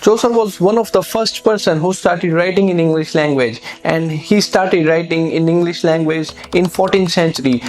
Chaucer was one of the first person who started writing in English language, and he started writing in English language in 14th century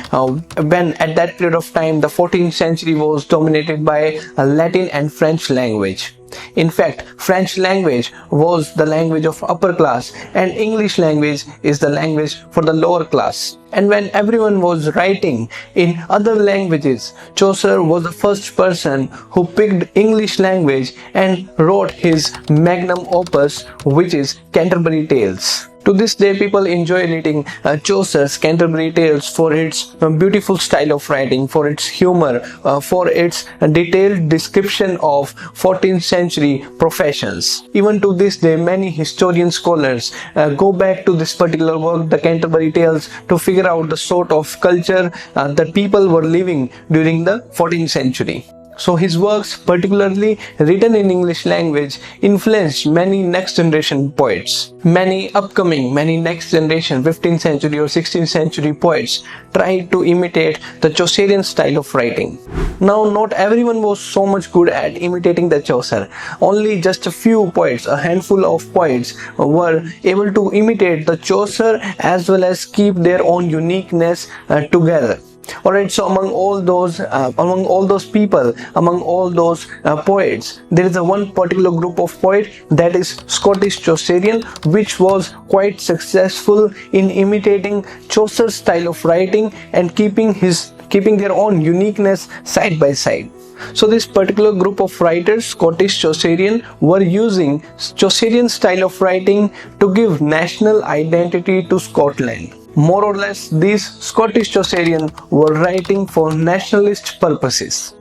when at that period of time the 14th century was dominated by Latin and French language. In fact, French language was the language of upper class and English language is the language for the lower class. And when everyone was writing in other languages, Chaucer was the first person who picked English language and wrote his magnum opus, which is Canterbury Tales. To this day, people enjoy reading Chaucer's Canterbury Tales for its beautiful style of writing, for its humor, for its detailed description of 14th century professions. Even to this day, many historian scholars go back to this particular work, the Canterbury Tales, to figure out the sort of culture that people were living during the 14th century. So his works, particularly written in English language, influenced many next generation poets. Many next generation 15th century or 16th century poets tried to imitate the Chaucerian style of writing. Now, not everyone was so much good at imitating the Chaucer. Only just a few poets, a handful of poets, were able to imitate the Chaucer as well as keep their own uniqueness together. Alright, so among all those people, among all those poets, there is a one particular group of poets, that is Scottish Chaucerian, which was quite successful in imitating Chaucer's style of writing and keeping their own uniqueness side by side. So this particular group of writers, Scottish Chaucerian, were using Chaucerian style of writing to give national identity to Scotland. More or less, these Scottish Chaucerian were writing for nationalist purposes.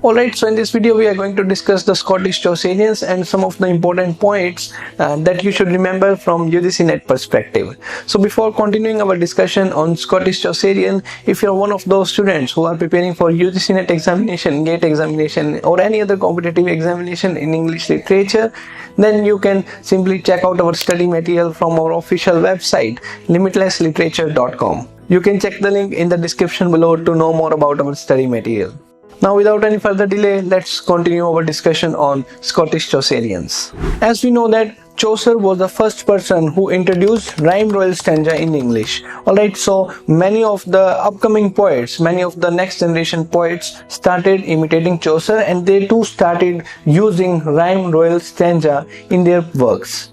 Alright, so in this video we are going to discuss the Scottish Chaucerians and some of the important points that you should remember from UGC NET perspective. So before continuing our discussion on Scottish Chaucerian, if you are one of those students who are preparing for UGC NET examination, GATE examination or any other competitive examination in English literature, then you can simply check out our study material from our official website limitlessliterature.com. You can check the link in the description below to know more about our study material. Now, without any further delay, let's continue our discussion on Scottish Chaucerians. As we know that Chaucer was the first person who introduced rhyme royal stanza in English. Alright, so many of the upcoming poets, many of the next generation poets started imitating Chaucer, and they too started using rhyme royal stanza in their works.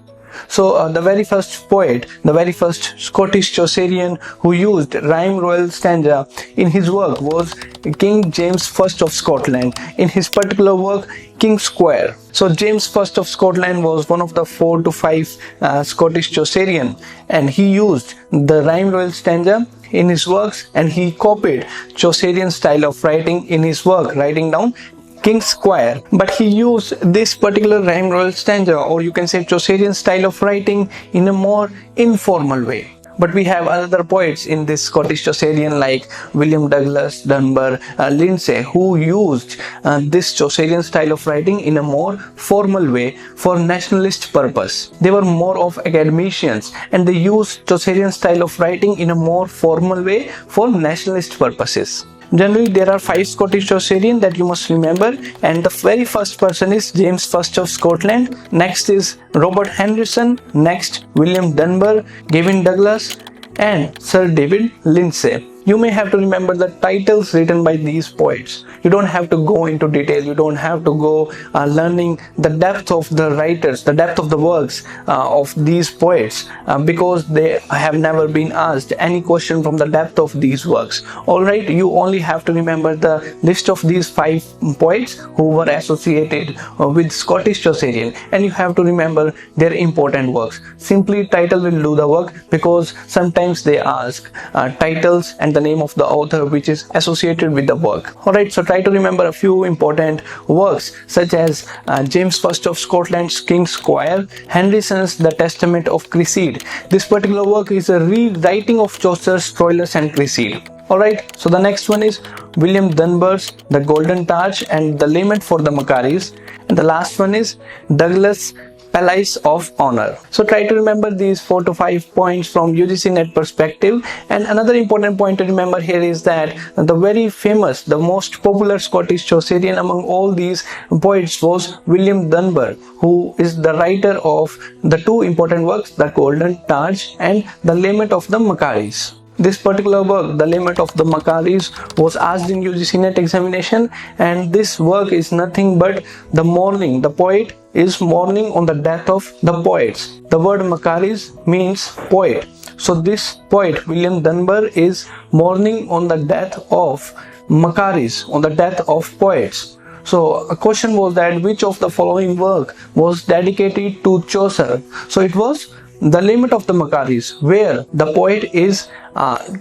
So the very first poet, the very first Scottish Chaucerian who used rhyme royal stanza in his work was King James I of Scotland, in his particular work King Square. So James I of Scotland was one of the 4 to 5 Scottish Chaucerian, and he used the rhyme royal stanza in his works, and he copied Chaucerian style of writing in his work, writing down King Square, but he used this particular rhyme royal stanza, or you can say Chaucerian style of writing, in a more informal way. But we have other poets in this Scottish Chaucerian like William Douglas, Dunbar, Lindsay, who used this Chaucerian style of writing in a more formal way for nationalist purpose. They were more of academicians, and they used Chaucerian style of writing in a more formal way for nationalist purposes. Generally, there are 5 Scottish Chaucerian that you must remember, and the very first person is James I of Scotland. Next is Robert Henryson. Next, William Dunbar, Gavin Douglas, and Sir David Lindsay. You may have to remember the titles written by these poets. You don't have to go into detail. You don't have to go learning the depth of the writers, the depth of the works of these poets, because they have never been asked any question from the depth of these works. Alright, you only have to remember the list of these 5 poets who were associated with Scottish Chaucerian, and you have to remember their important works. Simply title will do the work, because sometimes they ask titles and the name of the author which is associated with the work. Alright, so try to remember a few important works such as James I of Scotland's King Square, Henryson's The Testament of Cresside. This particular work is a rewriting of Chaucer's Troilus and Cresside. Alright, so the next one is William Dunbar's The Golden Touch and The Lament for the Macquaries. And the last one is Douglas Place of honor. So try to remember these 4 to 5 points from UGC net perspective. And another important point to remember here is that the very famous, the most popular Scottish Chaucerian among all these poets was William Dunbar, who is the writer of the two important works, the Golden Targe and the Lament of the Maccaries. This particular work, the Lament of the Maccaries, was asked in UGC net examination, and this work is nothing but the mourning. The poet is mourning on the death of the poets. The word Maccaries means poet. So this poet, William Dunbar, is mourning on the death of Maccaries, on the death of poets. So a question was that which of the following work was dedicated to Chaucer? So it was the Lament of the Maccaries, where the poet is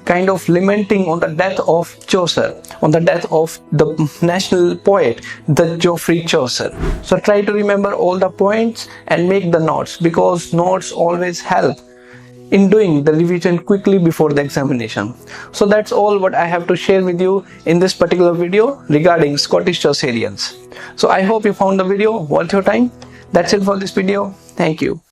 kind of lamenting on the death of Chaucer, on the death of the national poet, the Geoffrey Chaucer. So try to remember all the points and make the notes, because notes always help in doing the revision quickly before the examination. So that's all what I have to share with you in this particular video regarding Scottish Chaucerians. So I hope you found the video worth your time. That's it for this video. Thank you.